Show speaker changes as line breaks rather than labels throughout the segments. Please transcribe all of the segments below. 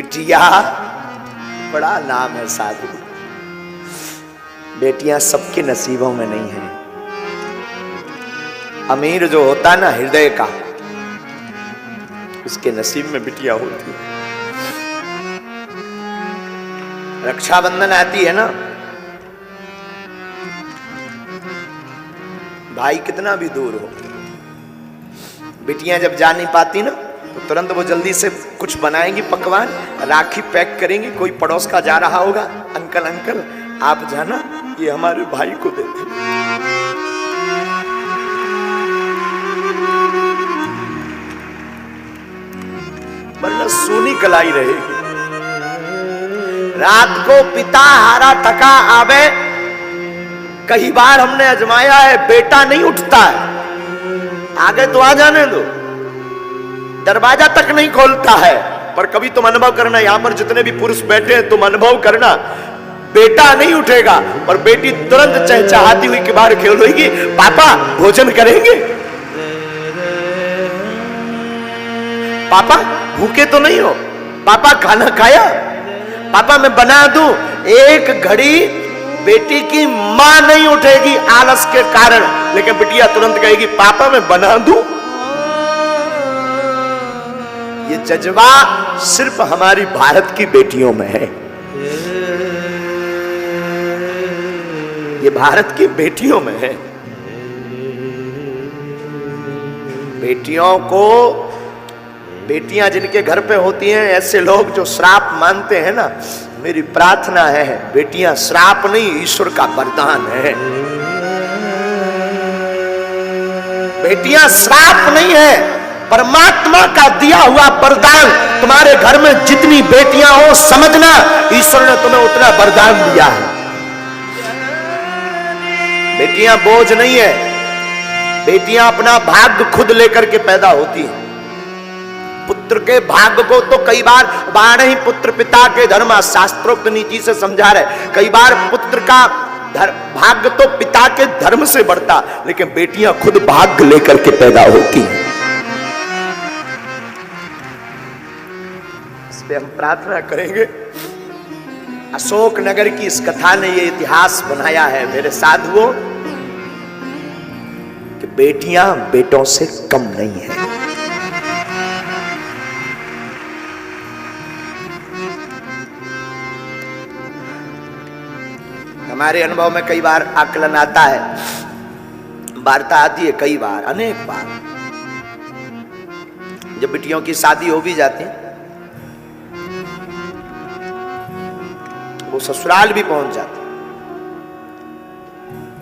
बिटिया बड़ा नाम है साधु। बेटियां सबके नसीबों में नहीं है। अमीर जो होता ना हृदय का, उसके नसीब में बिटिया होती है। रक्षाबंधन आती है ना, भाई कितना भी दूर हो, बिटियां जब जा नहीं पाती ना तो तुरंत वो जल्दी से कुछ बनाएंगी पकवान, राखी पैक करेंगी। कोई पड़ोस का जा रहा होगा, अंकल अंकल आप जाना, ये हमारे भाई को दे दे। वरना सोनी कलाई रहेगी। रात को पिता हारा थका आवे, कई बार हमने आजमाया है, बेटा नहीं उठता है। आगे तो आ जाने दो, दरवाजा तक नहीं खोलता है। पर कभी तुम अनुभव करना, यहां पर जितने भी पुरुष बैठे हैं तुम अनुभव करना, बेटा नहीं उठेगा और बेटी तुरंत चहचहाती हुई के बाहर खेलेगी, पापा भोजन करेंगे, पापा भूखे तो नहीं हो, पापा खाना खाया, पापा मैं बना दूं। एक घड़ी बेटी की मां नहीं उठेगी आलस के कारण, लेकिन बिटिया तुरंत कहेगी पापा मैं बना दूं। ये जज्बा सिर्फ हमारी भारत की बेटियों में है। ये भारत की बेटियों में है। बेटियों को, बेटियां जिनके घर पे होती हैं, ऐसे लोग जो श्राप मानते हैं ना, मेरी प्रार्थना है बेटियां श्राप नहीं, ईश्वर का वरदान है। बेटियां श्राप नहीं है, परमात्मा का दिया हुआ वरदान। तुम्हारे घर में जितनी बेटियां हो, समझना ईश्वर ने तुम्हें उतना वरदान दिया है। बेटियां बोझ नहीं है, बेटियां अपना भाग्य खुद लेकर के पैदा होती हैं। पुत्र के भाग्य को तो कई बार बारह ही पुत्र पिता के धर्म शास्त्रोक्त नीति से समझा रहे। कई बार पुत्र का भाग्य तो पिता के धर्म से बढ़ता, लेकिन बेटियां खुद भाग्य लेकर के पैदा होती हैं। इस पे हम प्रार्थना करेंगे। अशोक नगर की इस कथा ने ये इतिहास बनाया है मेरे साधुओं, कि बेटियां बेटों से कम नहीं है। हमारे अनुभव में कई बार आकलन आता है, वार्ता आती है, कई बार, अनेक बार, जब बिटियों की शादी हो भी जाती, वो ससुराल भी पहुंच जाती,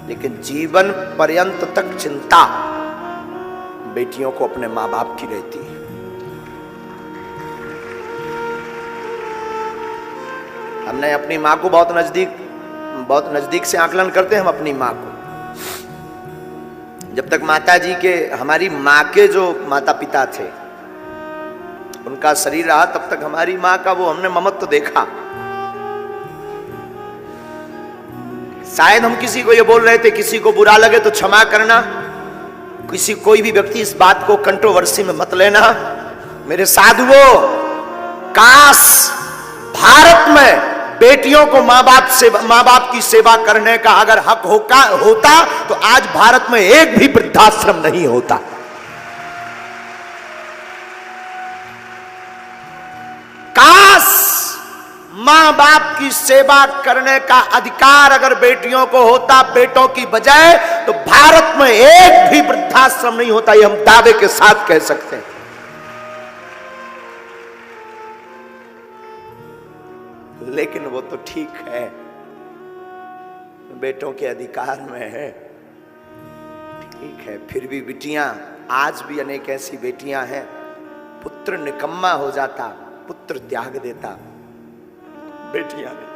लेकिन जीवन पर्यंत तक चिंता बेटियों को अपने मां बाप की रहती है। हमने अपनी मां को बहुत नजदीक से आकलन करते हैं हम अपनी मां को। जब तक माता जी के, हमारी मां के जो माता पिता थे, उनका शरीर रहा, तब तक हमारी मां का वो हमने ममत्व देखा। शायद हम किसी को ये बोल रहे थे, किसी को बुरा लगे तो क्षमा करना, कोई भी व्यक्ति इस बात को कंट्रोवर्सी में मत लेना। मेरे साधुओं, काश भारत में बेटियों को मां बाप की सेवा करने का अगर हक होता तो आज भारत में एक भी वृद्धाश्रम नहीं होता। काश मां बाप की सेवा करने का अधिकार अगर बेटियों को होता बेटों की बजाय, तो भारत में एक भी वृद्धाश्रम नहीं होता। ये हम दावे के साथ कह सकते हैं। लेकिन वो तो ठीक है, बेटों के अधिकार में है, ठीक है, फिर भी बेटियां, आज भी अनेक ऐसी बेटियां हैं, पुत्र निकम्मा हो जाता, पुत्र त्याग देता, बेटियां नहीं।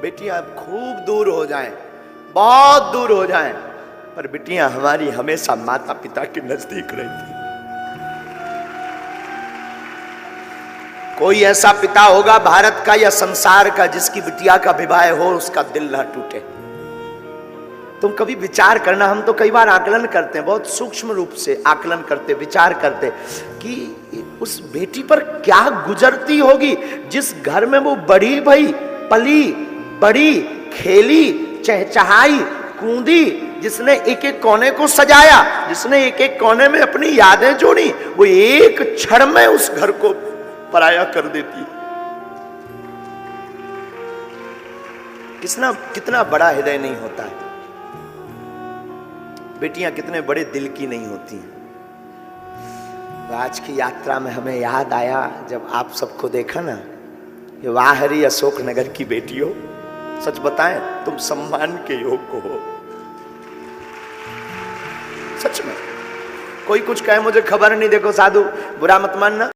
बेटियां खूब दूर हो जाएं, बहुत दूर हो जाएं, पर बेटियां हमारी हमेशा माता पिता के नजदीक रहती। कोई ऐसा पिता होगा भारत का या संसार का जिसकी बिटिया का विवाह हो उसका दिल ना टूटे। तुम कभी विचार करना, हम तो कई बार आकलन करते हैं, बहुत सूक्ष्म रूप से आकलन करते, विचार करते कि उस बेटी पर क्या गुजरती होगी, जिस घर में वो बड़ी भई, पली बड़ी, खेली, चहचहाई, कूदी, जिसने एक एक कोने को सजाया, जिसने एक एक कोने में अपनी यादें जोड़ी, वो एक क्षण में उस घर को पराया कर देती। कितना बड़ा हृदय नहीं होता है। बेटियां कितने बड़े दिल की नहीं होती हैं। आज की यात्रा में हमें याद आया जब आप सबको देखा ना, ये वाह हरी अशोक नगर की बेटियों, सच बताएं तुम सम्मान के योग्य हो। सच में कोई कुछ कहे मुझे खबर नहीं, देखो साधु बुरा मत मानना।